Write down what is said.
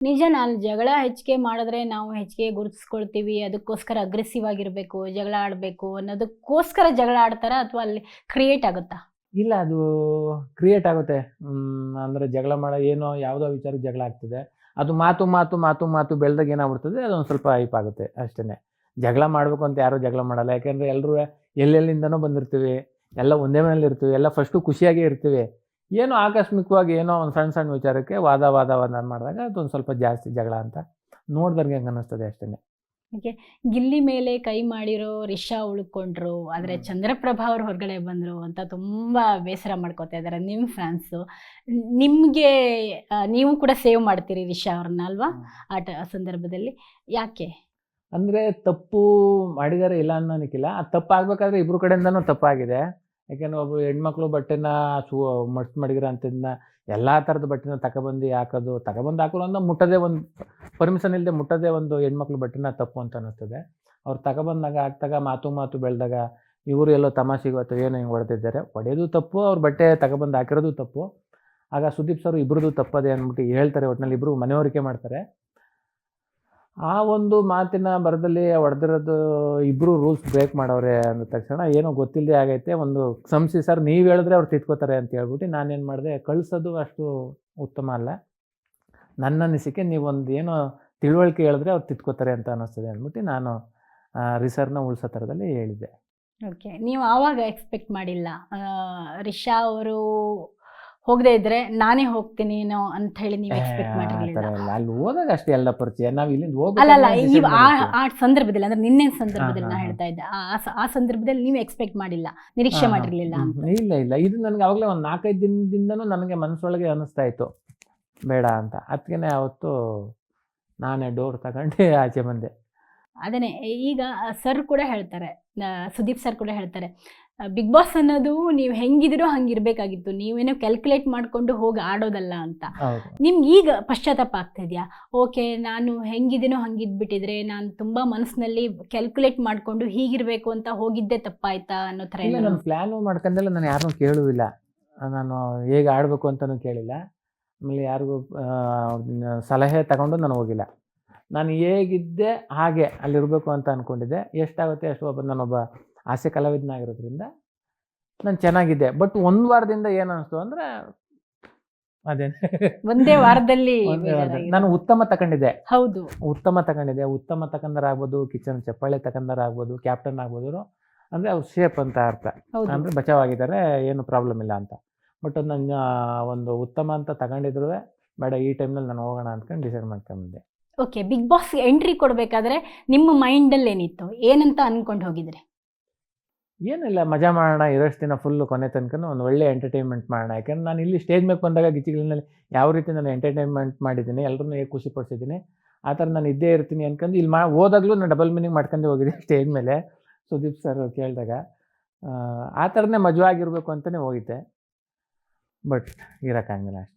ನಿಜಾನ ಅಲ್ಲಿ ಜಗಳ ಹೆಚ್ಚಿಗೆ ಮಾಡಿದ್ರೆ ನಾವು ಹೆಚ್ಚಿಗೆ ಗುರುತಿಸ್ಕೊಳ್ತೀವಿ. ಅದಕ್ಕೋಸ್ಕರ ಅಗ್ರೆಸಿವ್ ಆಗಿರಬೇಕು, ಜಗಳ ಆಡಬೇಕು ಅನ್ನೋದಕ್ಕೋಸ್ಕರ ಜಗಳ ಆಡ್ತಾರಾ? ಅಥವಾ ಅಲ್ಲಿ ಕ್ರಿಯೇಟ್ ಆಗುತ್ತಾ? ಇಲ್ಲ ಅದು ಕ್ರಿಯೇಟ್ ಆಗುತ್ತೆ. ಅಂದರೆ ಜಗಳ ಮಾಡೋ ಏನೋ ಯಾವುದೋ ವಿಚಾರಕ್ಕೆ ಜಗಳ ಆಗ್ತದೆ. ಅದು ಮಾತು ಮಾತು ಮಾತು ಮಾತು ಬೆಳೆದಾಗ ಏನಾಗ್ಬಿಡ್ತದೆ ಅದೊಂದು ಸ್ವಲ್ಪ ಹೈಪ್ ಆಗುತ್ತೆ ಅಷ್ಟೇ. ಜಗಳ ಮಾಡಬೇಕು ಅಂತ ಯಾರೂ ಜಗಳ ಮಾಡಲ್ಲ. ಯಾಕೆಂದರೆ ಎಲ್ಲರೂ ಎಲ್ಲೆಲ್ಲಿಂದನೋ ಬಂದಿರ್ತೀವಿ. ಎಲ್ಲ ಒಂದೇ ಮನೇಲಿ ಇರ್ತೀವಿ. ಎಲ್ಲ ಫಸ್ಟು ಖುಷಿಯಾಗೇ ಇರ್ತೀವಿ. ಏನೋ ಆಕಸ್ಮಿಕವಾಗಿ ಏನೋ ಒಂದು ಸಣ್ಣ ಸಣ್ಣ ವಿಚಾರಕ್ಕೆ ವಾದ ಮಾಡಿದಾಗ ಅದೊಂದು ಸ್ವಲ್ಪ ಜಾಸ್ತಿ ಜಗಳ ಅಂತ ನೋಡಿದವ್ರಿಗೆ ಹಂಗೆ ಅನ್ನಿಸ್ತದೆ ಅಷ್ಟೇ. ಓಕೆ. ಗಿಲ್ಲಿ ಮೇಲೆ ಕೈ ಮಾಡಿರೋ ರಿಷಾ ಉಳ್ಕೊಂಡ್ರು, ಆದರೆ ಚಂದ್ರಪ್ರಭಾ ಅವ್ರು ಹೊರಗಡೆ ಬಂದರು ಅಂತ ತುಂಬ ಬೇಸರ ಮಾಡ್ಕೋತಾ ಇದ್ದಾರೆ ನಿಮ್ಮ ಫ್ಯಾನ್ಸು. ನಿಮಗೆ ನೀವು ಕೂಡ ಸೇವ್ ಮಾಡ್ತೀರಿ ರಿಷಾ ಅವ್ರನ್ನ ಅಲ್ವಾ ಆ ಸಂದರ್ಭದಲ್ಲಿ? ಯಾಕೆ? ಅಂದರೆ ತಪ್ಪು ಮಾಡಿದ್ದಾರೆ ಇಲ್ಲ ಅನ್ನೋಕ್ಕಿಲ್ಲ. ಆ ತಪ್ಪು ಆಗಬೇಕಾದ್ರೆ ಇಬ್ಬರು ಕಡೆಯಿಂದನೂ ತಪ್ಪಾಗಿದೆ. ಯಾಕೆಂದರೆ ಒಬ್ಬ ಹೆಣ್ಮಕ್ಳು ಬಟ್ಟೆನ ಮಡ್ಚು ಮಡಗಿರೋ ಅಂಥದ್ದನ್ನ ಎಲ್ಲ ಥರದ ಬಟ್ಟೆನ ತಗೊಬಂದು ಹಾಕೋದು, ಹಾಕೋದು ಅಂದ್ರೆ ಮುಟ್ಟೋದೇ ಒಂದು ಪರ್ಮಿಷನ್ ಇಲ್ಲದೆ ಮುಟ್ಟೋದೇ ಒಂದು ಹೆಣ್ಮಕ್ಳು ಬಟ್ಟೆನ ತಪ್ಪು ಅಂತ ಅನ್ನಿಸ್ತದೆ. ಅವ್ರು ತಗೊಬಂದಾಗ ಹಾಕ್ದಾಗ ಮಾತು ಬೆಳೆದಾಗ ಇವರು ಎಲ್ಲೋ ತಮಾಷೆಗೆ ಅಥವಾ ಏನೋ ಹಿಂಗೆ ಹೊಡೆದಿದ್ದಾರೆ. ಹೊಡೆಯೋದು ತಪ್ಪು, ಅವ್ರ ಬಟ್ಟೆ ತಗೊಬಂದು ಹಾಕಿರೋದು ತಪ್ಪು. ಆಗ ಸುದೀಪ್ ಸರ್ ಇಬ್ಬರದು ತಪ್ಪದೆ ಅಂದ್ಬಿಟ್ಟು ಹೇಳ್ತಾರೆ. ಒಟ್ಟಿನಲ್ಲಿ ಇಬ್ಬರು ಮನೆಯವರಿಕೆ ಮಾಡ್ತಾರೆ. ಆ ಒಂದು ಮಾತಿನ ಬರದಲ್ಲಿ ಹೊಡೆದಿರೋದು ಇಬ್ಬರು ರೂಲ್ಸ್ ಬ್ರೇಕ್ ಮಾಡವ್ರೆ ಅಂದ ತಕ್ಷಣ ಏನೋ ಗೊತ್ತಿಲ್ಲದೆ ಆಗೈತೆ. ಒಂದು ಕ್ಷಮಿಸಿ ಸರ್, ನೀವು ಹೇಳಿದ್ರೆ ಅವ್ರು ತಿದ್ಕೋತಾರೆ ಅಂತ ಹೇಳ್ಬಿಟ್ಟು ನಾನೇನು ಮಾಡಿದೆ, ಕಳಿಸೋದು ಅಷ್ಟು ಉತ್ತಮ ಅಲ್ಲ. ನನ್ನ ಅನಿಸಿಕೆ ನೀವೊಂದು ಏನೋ ತಿಳುವಳಿಕೆ ಹೇಳಿದ್ರೆ ಅವ್ರು ತಿದ್ಕೋತಾರೆ ಅಂತ ಅನ್ನಿಸ್ತದೆ ಅಂದ್ಬಿಟ್ಟು ನಾನು ರಿಸರ್ವ್ನ ಉಳಿಸೋ ಥರದಲ್ಲಿ ಹೇಳಿದ್ದೆ. ಓಕೆ. ನೀವು ಆವಾಗ ಎಕ್ಸ್ಪೆಕ್ಟ್ ಮಾಡಿಲ್ಲ ರಿಷಾ ಅವರು ಹೋಗದೇ ಇದ್ರೆ ನಾನೇ ಹೋಗ್ತೀನಿ ಏನೋ ಅಂತ ಹೇಳಿ ನೀವು ಎಕ್ಸ್ಪೆಕ್ಟ್ ಮಾಡಿರಲಿಲ್ಲ? ಅಲ್ಲಿ ಹೋದಾಗ ಅಷ್ಟೇ ಎಲ್ಲ ಪರಿಚಯ. ನಾವು ಇಲ್ಲಿಂದ ಅಲ್ಲಲ್ಲ, ಆ ಸಂದರ್ಭದಲ್ಲಿ ಅಂದ್ರೆ ನಿನ್ನೆ ಸಂದರ್ಭದಲ್ಲಿ ನಾನು ಹೇಳ್ತಾ ಇದ್ದೆ, ಆ ಸಂದರ್ಭದಲ್ಲಿ ನೀವು ಎಕ್ಸ್ಪೆಕ್ಟ್ ಮಾಡಿಲ್ಲ, ನಿರೀಕ್ಷೆ ಮಾಡಿರಲಿಲ್ಲ ಅಂತ? ಇಲ್ಲ ಇದು ನನಗೆ ಆವಾಗಲೇ ಒಂದು 4-5 ದಿನದಿಂದನೂ ನನಗೆ ಮನಸ್ಸೊಳಗೆ ಅನ್ನಿಸ್ತಾ ಇತ್ತು ಬೇಡ ಅಂತ. ಅದಕ್ಕೆ ಅವತ್ತು ನಾನೇ ಡೋರ್ ತಗೊಂಡು ಆಚೆ ಬಂದೆ. ಅದನ್ನೇ ಈಗ ಸರ್ ಕೂಡ ಹೇಳ್ತಾರೆ, ಸುದೀಪ್ ಸರ್ ಕೂಡ ಹೇಳ್ತಾರೆ, ಬಿಗ್ ಬಾಸ್ ಅನ್ನೋದು ನೀವು ಹೆಂಗಿದಿರೋ ಹಂಗಿರ್ಬೇಕಾಗಿತ್ತು, ನೀವೇನೋ ಕ್ಯಾಲ್ಕುಲೇಟ್ ಮಾಡಿಕೊಂಡು ಹೋಗಿ ಆಡೋದಲ್ಲ ಅಂತ. ನಿಮ್ಗೆ ಈಗ ಪಶ್ಚಾತ್ತಾಪ ಆಗ್ತಾ ಇದೆಯಾ? ಓಕೆ, ನಾನು ಹೆಂಗಿದ್ದೀನೋ ಹಂಗಿದ್ಬಿಟ್ಟಿದ್ರೆ ನಾನು ತುಂಬ ಮನಸ್ಸಿನಲ್ಲಿ ಕ್ಯಾಲ್ಕುಲೇಟ್ ಮಾಡಿಕೊಂಡು ಹೀಗಿರಬೇಕು ಅಂತ ಹೋಗಿದ್ದೆ ತಪ್ಪಾಯ್ತಾ ಅನ್ನೋ ಥರ? ಇಲ್ಲ, ನಾನು ಪ್ಲ್ಯಾನು ಮಾಡ್ಕೊಂಡೆಲ್ಲ ನಾನು ಯಾರನ್ನೂ ಕೇಳುವುದಿಲ್ಲ. ನಾನು ಹೇಗೆ ಆಡಬೇಕು ಅಂತಲೂ ಕೇಳಿಲ್ಲ. ಆಮೇಲೆ ಯಾರಿಗೂ ಸಲಹೆ ತಗೊಂಡು ನಾನು ಹೋಗಿಲ್ಲ. ನಾನು ಹೇಗಿದ್ದೆ ಹಾಗೆ ಅಲ್ಲಿರಬೇಕು ಅಂತ ಅಂದ್ಕೊಂಡಿದ್ದೆ. ಎಷ್ಟಾಗುತ್ತೆ ಅಷ್ಟು. ನಾನೊಬ್ಬ ಹಾಸ್ಯ ಕಲಾವಿದನಾಗಿರೋದ್ರಿಂದ ನಾನು ಚೆನ್ನಾಗಿದ್ದೆ. ಬಟ್ ಒಂದು ವಾರದಿಂದ ಏನು ಅನಿಸ್ತು ಅಂದರೆ ಒಂದೇ ವಾರದಲ್ಲಿ ನಾನು ಉತ್ತಮ ತಗೊಂಡಿದ್ದೆ. ಹೌದು, ಉತ್ತಮ ತಗೊಂಡರಾಗ್ಬೋದು, ಕಿಚನ್ ಚಪ್ಪಾಳೆ ತಗೊಂಡರಾಗ್ಬೋದು, ಕ್ಯಾಪ್ಟನ್ ಆಗ್ಬೋದು. ಅಂದರೆ ಅವ್ರು ಸೇಫ್ ಅಂತ ಅರ್ಥ. ಅಂದರೆ ಬಚಾವಾಗಿದ್ದಾರೆ, ಏನು ಪ್ರಾಬ್ಲಮ್ ಇಲ್ಲ ಅಂತ. ಬಟ್ ನನ್ನ ಒಂದು ಉತ್ತಮ ಅಂತ ತಗೊಂಡಿದ್ರು ಬೇಡ, ಈ ಟೈಮ್ನಲ್ಲಿ ನಾನು ಹೋಗೋಣ ಅಂದ್ಕೊಂಡು ಡಿಸೈಡ್ ಮಾಡ್ಕೊಂಡಿದ್ದೆ. ಓಕೆ. ಬಿಗ್ ಬಾಸ್ ಎಂಟ್ರಿ ಕೊಡಬೇಕಾದ್ರೆ ನಿಮ್ಮ ಮೈಂಡಲ್ಲಿ ಏನಿತ್ತು, ಏನಂತ ಅಂದ್ಕೊಂಡು ಹೋಗಿದ್ರಿ? ಏನಿಲ್ಲ, ಮಜಾ ಮಾಡೋಣ, ಇರೋಷ್ಟು ದಿನ ಫುಲ್ಲು ಕೊನೆ ತನಕ ಒಂದು ಒಳ್ಳೆ ಎಂಟರ್ಟೈನ್ಮೆಂಟ್ ಮಾಡೋಣ. ಯಾಕೆಂದ್ರೆ ನಾನು ಇಲ್ಲಿ ಸ್ಟೇಜ್ ಮೇಲೆ ಬಂದಾಗ ಗಿಚ್ಚಿಗಳಿನಲ್ಲಿ ಯಾವ ರೀತಿ ನಾನು ಎಂಟರ್ಟೈನ್ಮೆಂಟ್ ಮಾಡಿದ್ದೀನಿ, ಎಲ್ಲರನ್ನೂ ಹೇಗೆ ಖುಷಿ ಪಡಿಸಿದ್ದೀನಿ, ಆ ಥರ ನಾನು ಇದ್ದೇ ಇರ್ತೀನಿ ಅನ್ಕೊಂಡು ಇಲ್ಲಿ ಹೋದಾಗಲೂ ನಾನು ಡಬಲ್ ಮೀನಿಂಗ್ ಮಾಡ್ಕೊಂಡು ಹೋಗಿದ್ದೆ ಸ್ಟೇಜ್ ಮೇಲೆ. ಸುದೀಪ್ ಸರ್ ಕೇಳಿದಾಗ ಆ ಥರನೇ ಮಜವಾಗಿರಬೇಕು ಅಂತಲೇ ಹೋಗಿದ್ದೆ. ಬಟ್ ಇರೋಕ್ಕಾಗಿಲ್ಲ ಅಷ್ಟೇ.